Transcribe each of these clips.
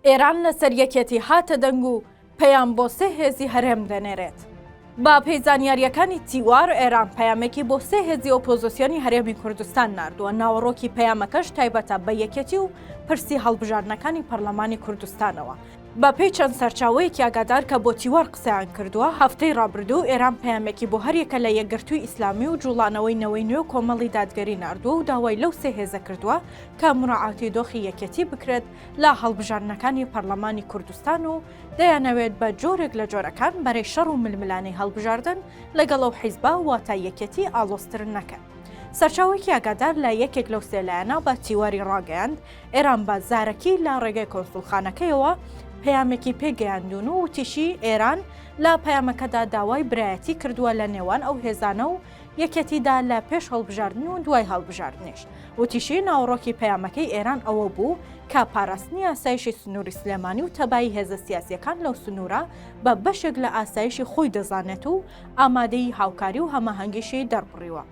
ئێران لەسەر یەکێتی هاتە دەنگ و پەیام بۆ سێ هێزی هەرێم دەنێرێت. با پێی زانیاریەکانی تیوار ئێران پەیامێکی بۆ سێ هێزی ئۆپۆزیسیۆنی هەرێمی کوردستان ناردووە. ناوەڕۆکی پەیامەکەش تایبەتە بە یەکێتی و پرسی هەڵبژاردنەکانی پەرلەمانی کوردستانەوە. بە پێی چەند سەرچاوەیەکی ئاگادار کە بۆ تیوار قسەیان کردووە، هەفتەی ڕابردوو ئێران پەیامێکی بۆ هەریەکە لە یەکگرتووی ئیسلامی و جوڵانەوەی نەوەی نوێ و کۆمەڵی دادگەری ناردووە و داوای لەو سێ هێزە کردووە کە مراعاتی دۆخی یەکێتی بکرێت لە هەڵبژاردنەکانی پەرلەمانی کوردستان و دەیانەوێت بە جۆرێک لە جۆرەکان بەرەی شەڕ و ململانەی هەڵبژاردن لەگەڵ ئەو حیزبە واتای یەکێتی ئاڵۆزترن نەکەن. سەرچاوێکی ئاگادار لە یەکێک لەو سێلایەنە بە تیواری ڕاگەیاند ئێران بە زارەکی لە ڕێگەی کۆنسوڵخانەکەیەوە پەیامێکی پێگەیاندون و تیشی ئێران لە پەیامەکەدا داوای برایەتی کردووە لە نێوان ئەو هێزانە و یەکێتیدا لە پێش هەڵبژاردننی و دوای هەڵبژاردنێش. وتیشی ناوەڕۆکی پەیامەکەی ئێران ئەوە بوو کە پاراستنی ئاسایشی سنووری سلێمانی و تەبایی هێزە سیاسیەکان لەو سنوورە بە بەشێک لە ئاسایشی خۆی دەزانێت و ئامادەی هاوکاری و هەماهەنگیشی دەربڕیوە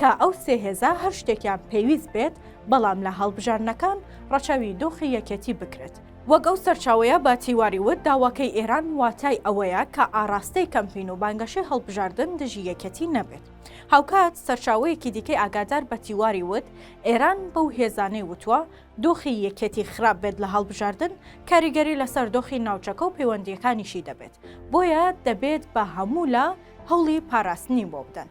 کە ئەو سێ هێزە هەر شتێکیان پێویست بێت بەڵام لە هەڵبژاردنەکان ڕەچاوی دۆخی یەکێتی بکرێت. وەک ئەو سەرچاوەیە بە تیواری وت داواکەی ئێران واتای ئەوەیە کە ئاراستەی کەمپین و بانگەشەی هەڵبژاردن دژی یەکێتی نەبێت. هاوکات سەرچاوەیەکی دیکەی ئاگادار بە تیواری وت ئێران بەو هێزانەی وتووە دۆخی یەکێتی خراپ بێت لە هەڵبژاردن کاریگەری لەسەر دۆخی ناوچەکە و پەیوەندیەکانیشی دەبێت، بۆیە دەبێت بە هەموو لە هەوڵی پاراستنی بۆ بدەن.